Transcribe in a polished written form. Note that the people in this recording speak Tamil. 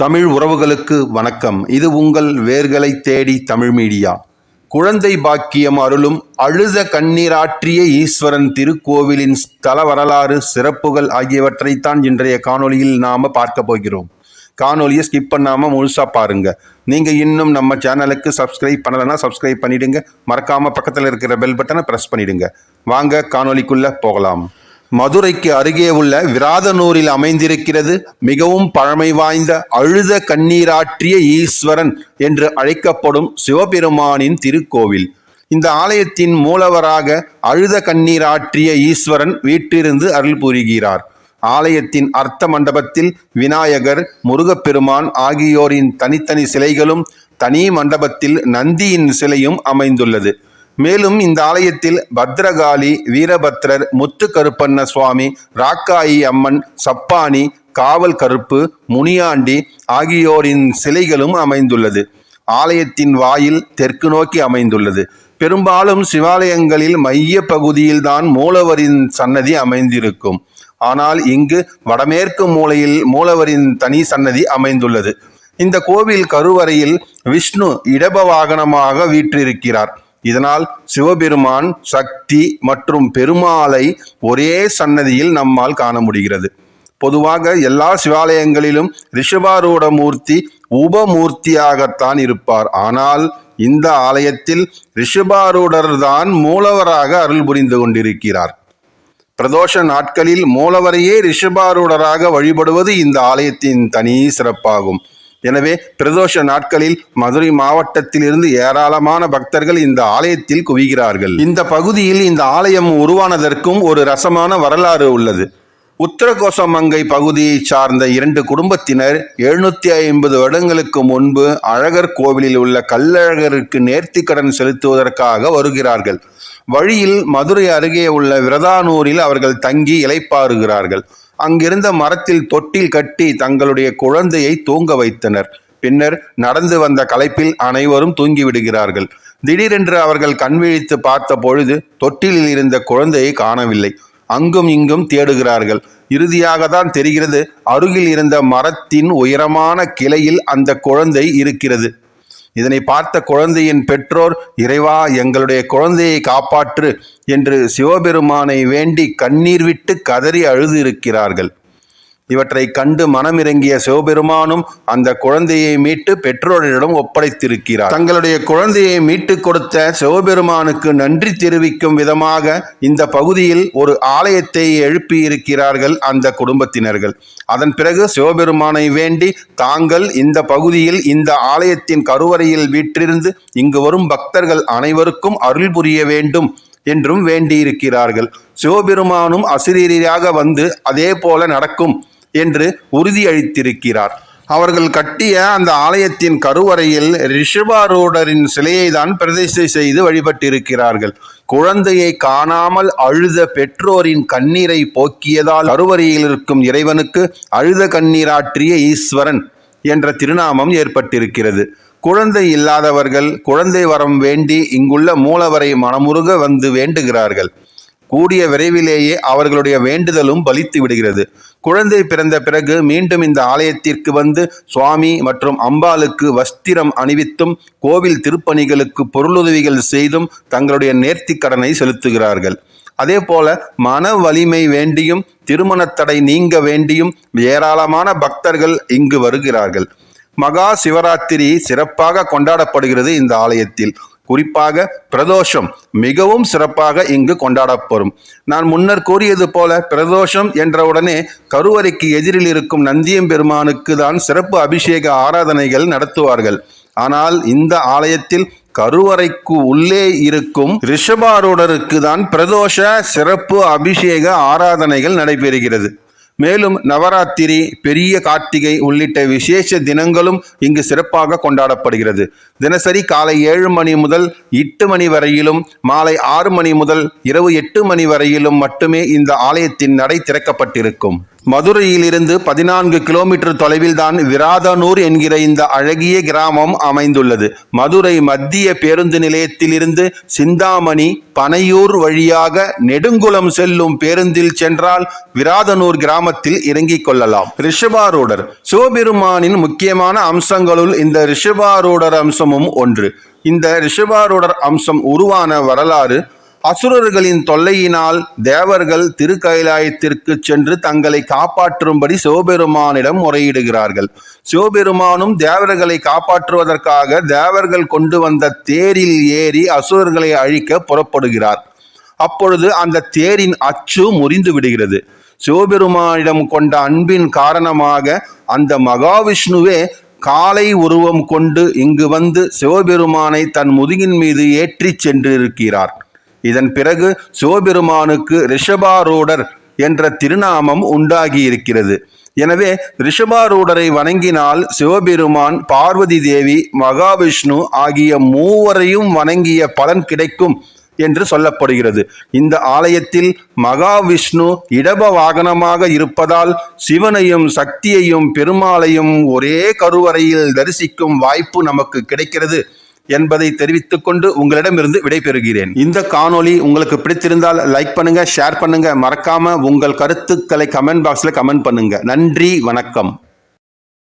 தமிழ் உறவுகளுக்கு வணக்கம். இது உங்கள் வேர்களை தேடி தமிழ் மீடியா. குழந்தை பாக்கியம் அருளும் அழுத கண்ணீராற்றிய ஈஸ்வரன் திருக்கோவிலின் ஸ்தல வரலாறு, சிறப்புகள் ஆகியவற்றைத்தான் இன்றைய காணொலியில் நாம பார்க்க போகிறோம். காணொலியை ஸ்கிப் பண்ணாமல் முழுசாக பாருங்கள். நீங்கள் இன்னும் நம்ம சேனலுக்கு சப்ஸ்கிரைப் பண்ணலைன்னா சப்ஸ்கிரைப் பண்ணிவிடுங்க. மறக்காமல் பக்கத்தில் இருக்கிற பெல் பட்டனை ப்ரெஸ் பண்ணிவிடுங்க. வாங்க காணொலிக்குள்ளே போகலாம். மதுரைக்கு அருகே உள்ள விராதனூரில் அமைந்திருக்கிறது மிகவும் பழமை வாய்ந்த அழுத கண்ணீராற்றிய ஈஸ்வரன் என்று அழைக்கப்படும் சிவபெருமானின் திருக்கோவில். இந்த ஆலயத்தின் மூலவராக அழுத கண்ணீராற்றிய ஈஸ்வரன் வீற்றிருந்து அருள் புரிகிறார். ஆலயத்தின் அர்த்த மண்டபத்தில் விநாயகர், முருகப்பெருமான் ஆகியோரின் தனித்தனி சிலைகளும், தனி மண்டபத்தில் நந்தியின் சிலையும் அமைந்துள்ளது. மேலும் இந்த ஆலயத்தில் பத்ரகாளி, வீரபத்ரர், முத்துக்கருப்பண்ண சுவாமி, ராக்காயி அம்மன், சப்பானி, காவல் கருப்பு, முனியாண்டி ஆகியோரின் சிலைகளும் அமைந்துள்ளது. ஆலயத்தின் வாயில் தெற்கு நோக்கி அமைந்துள்ளது. பெரும்பாலும் சிவாலயங்களில் மைய பகுதியில்தான் மூலவரின் சன்னதி அமைந்திருக்கும். ஆனால் இங்கு வடமேற்கு மூலையில் மூலவரின் தனி சன்னதி அமைந்துள்ளது. இந்த கோவில் கருவறையில் விஷ்ணு இடப வாகனமாக வீற்றிருக்கிறார். இதனால் சிவபெருமான், சக்தி மற்றும் பெருமாளை ஒரே சன்னதியில் நம்மால் காண முடிகிறது. பொதுவாக எல்லா சிவாலயங்களிலும் ரிஷபாரூட மூர்த்தி உபமூர்த்தியாகத்தான் இருப்பார். ஆனால் இந்த ஆலயத்தில் ரிஷபாரூடர் தான் மூலவராக அருள் புரிந்து கொண்டிருக்கிறார். பிரதோஷ நாட்களில் மூலவரையே ரிஷபாரூடராக வழிபடுவது இந்த ஆலயத்தின் தனி சிறப்பாகும். எனவே பிரதோஷ நாட்களில் மதுரை மாவட்டத்தில் இருந்து ஏராளமான பக்தர்கள் இந்த ஆலயத்தில் குவிகிறார்கள். இந்த பகுதியில் இந்த ஆலயம் உருவானதற்கும் ஒரு ரசமான வரலாறு உள்ளது. உத்தரகோசமங்கை பகுதியை சார்ந்த 2 குடும்பத்தினர் 750 வருடங்களுக்கு முன்பு அழகர் கோவிலில் உள்ள கள்ளழகருக்கு நேர்த்திக்கடன் செலுத்துவதற்காக வருகிறார்கள். வழியில் மதுரை அருகே உள்ள விரதானூரில் அவர்கள் தங்கி இளைப்பாறுகிறார்கள். அங்கிருந்த மரத்தில் தொட்டில் கட்டி தங்களுடைய குழந்தையை தூங்க வைத்தனர். பின்னர் நடந்து வந்த களைப்பில் அனைவரும் தூங்கிவிடுகிறார்கள். திடீரென்று அவர்கள் கண்விழித்து பார்த்த பொழுது தொட்டிலில் இருந்த குழந்தையை காணவில்லை. அங்கும் இங்கும் தேடுகிறார்கள். இறுதியாக தான் தெரிகிறது, அருகில் இருந்த மரத்தின் உயரமான கிளையில் அந்த குழந்தை இருக்கிறது. இதனை பார்த்த குழந்தையின் பெற்றோர், இறைவா, எங்களுடைய குழந்தையை காப்பாற்று என்று சிவபெருமானை வேண்டி கண்ணீர் விட்டு கதறி அழுது இருக்கிறார்கள். இவற்றை கண்டு மனமிறங்கிய சிவபெருமானும் அந்த குழந்தையை மீட்டு பெற்றோரிடம் ஒப்படைத்திருக்கிறார். தங்களுடைய குழந்தையை மீட்டு கொடுத்த சிவபெருமானுக்கு நன்றி தெரிவிக்கும் விதமாக இந்த பகுதியில் ஒரு ஆலயத்தை எழுப்பியிருக்கிறார்கள் அந்த குடும்பத்தினர்கள். அதன் பிறகு சிவபெருமானை வேண்டி தாங்கள் இந்த பகுதியில் இந்த ஆலயத்தின் கருவறையில் வீற்றிருந்து இங்கு வரும் பக்தர்கள் அனைவருக்கும் அருள் புரிய வேண்டும் என்றும் வேண்டியிருக்கிறார்கள். சிவபெருமானும் அசிரீரியாக வந்து அதே போல நடக்கும் என்று உறுதியளித்திருக்கிறார். அவர்கள் கட்டிய அந்த ஆலயத்தின் கருவறையில் ரிஷபாரூடரின் சிலையை தான் பிரதிஷ்டை செய்து வழிபட்டிருக்கிறார்கள். குழந்தையை காணாமல் அழுத பெற்றோரின் கண்ணீரை போக்கியதால் கருவறையில் இருக்கும் இறைவனுக்கு அழுத கண்ணீராற்றிய ஈஸ்வரன் என்ற திருநாமம் ஏற்பட்டிருக்கிறது. குழந்தை இல்லாதவர்கள் குழந்தை வரம் வேண்டி இங்குள்ள மூலவரை மனமுருக வந்து வேண்டுகிறார்கள். கூடிய விரைவிலேயே அவர்களுடைய வேண்டுதலும் பலித்து விடுகிறது. குழந்தை பிறந்த பிறகு மீண்டும் இந்த ஆலயத்திற்கு வந்து சுவாமி மற்றும் அம்பாளுக்கு வஸ்திரம் அணிவித்தும் கோவில் திருப்பணிகளுக்கு பொருளுதவிகள் செய்தும் தங்களுடைய நேர்த்திக்கடனை செலுத்துகிறார்கள். அதே போல மன வலிமை வேண்டியும் திருமணத்தடை நீங்க வேண்டியும் ஏராளமான பக்தர்கள் இங்கு வருகிறார்கள். மகா சிவராத்திரி சிறப்பாக கொண்டாடப்படுகிறது இந்த ஆலயத்தில். குறிப்பாக பிரதோஷம் மிகவும் சிறப்பாக இங்கு கொண்டாடப்படும். நான் முன்னர் கூறியது போல பிரதோஷம் என்றவுடனே கருவறைக்கு எதிரில் இருக்கும் நந்தியம்பெருமானுக்கு தான் சிறப்பு அபிஷேக ஆராதனைகள் நடத்துவார்கள். ஆனால் இந்த ஆலயத்தில் கருவறைக்கு உள்ளே இருக்கும் ரிஷபாரூடருக்கு தான் பிரதோஷ சிறப்பு அபிஷேக ஆராதனைகள் நடைபெறுகிறது. மேலும் நவராத்திரி, பெரிய கார்த்திகை உள்ளிட்ட விசேஷ தினங்களும் இங்கு சிறப்பாக கொண்டாடப்படுகிறது. தினசரி காலை 7 மணி முதல் 8 மணி வரையிலும், மாலை 6 மணி முதல் இரவு 8 மணி வரையிலும் மட்டுமே இந்த ஆலயத்தின் நடை திறக்கப்பட்டிருக்கும். மதுரையிலிருந்து 14 கிலோமீட்டர் தொலைவில் தான் விராதனூர் என்கிற இந்த அழகிய கிராமம் அமைந்துள்ளது. மதுரை மத்திய பேருந்து நிலையத்திலிருந்து சிந்தாமணி, பனையூர் வழியாக நெடுங்குளம் செல்லும் பேருந்தில் சென்றால் விராதனூர் கிராமத்தில் இறங்கிக் கொள்ளலாம். ரிஷபாரூடர் சிவபெருமானின் முக்கியமான அம்சங்களுள் இந்த ரிஷபாரூடர் அம்சமும் ஒன்று. இந்த ரிஷபாரூடர் அம்சம் உருவான வரலாறு: அசுரர்களின் தொல்லையினால் தேவர்கள் திருக்கைலாயத்திற்கு சென்று தங்களை காப்பாற்றும்படி சிவபெருமானிடம் முறையிடுகிறார்கள். சிவபெருமானும் தேவர்களை காப்பாற்றுவதற்காக தேவர்கள் கொண்டு வந்த தேரில் ஏறி அசுரர்களை அழிக்க புறப்படுகிறார். அப்பொழுது அந்த தேரின் அச்சு முறிந்து விடுகிறது. சிவபெருமானிடம் கொண்ட அன்பின் காரணமாக அந்த மகாவிஷ்ணுவே காளை உருவம் கொண்டு இங்கு வந்து சிவபெருமானை தன் முதுகின் மீது ஏற்றி சென்றிருக்கிறார். இதன் பிறகு சிவபெருமானுக்கு ரிஷபாரூடர் என்ற திருநாமம் உண்டாகி இருக்கிறது. எனவே ரிஷபாரூடரை வணங்கினால் சிவபெருமான், பார்வதி தேவி, மகாவிஷ்ணு ஆகிய மூவரையும் வணங்கிய பலன் கிடைக்கும் என்று சொல்லப்படுகிறது. இந்த ஆலயத்தில் மகாவிஷ்ணு இடப வாகனமாக இருப்பதால் சிவனையும் சக்தியையும் பெருமாளையும் ஒரே கருவறையில் தரிசிக்கும் வாய்ப்பு நமக்கு கிடைக்கிறது என்பதை தெரிவித்துக் கொண்டு உங்களிடமிருந்து விடைபெறுகிறேன். இந்த காணொளி உங்களுக்கு பிடித்திருந்தால் லைக் பண்ணுங்க, ஷேர் பண்ணுங்க, மறக்காம உங்கள் கருத்துக்களை கமெண்ட் பாக்ஸ்ல கமெண்ட் பண்ணுங்க. நன்றி, வணக்கம்.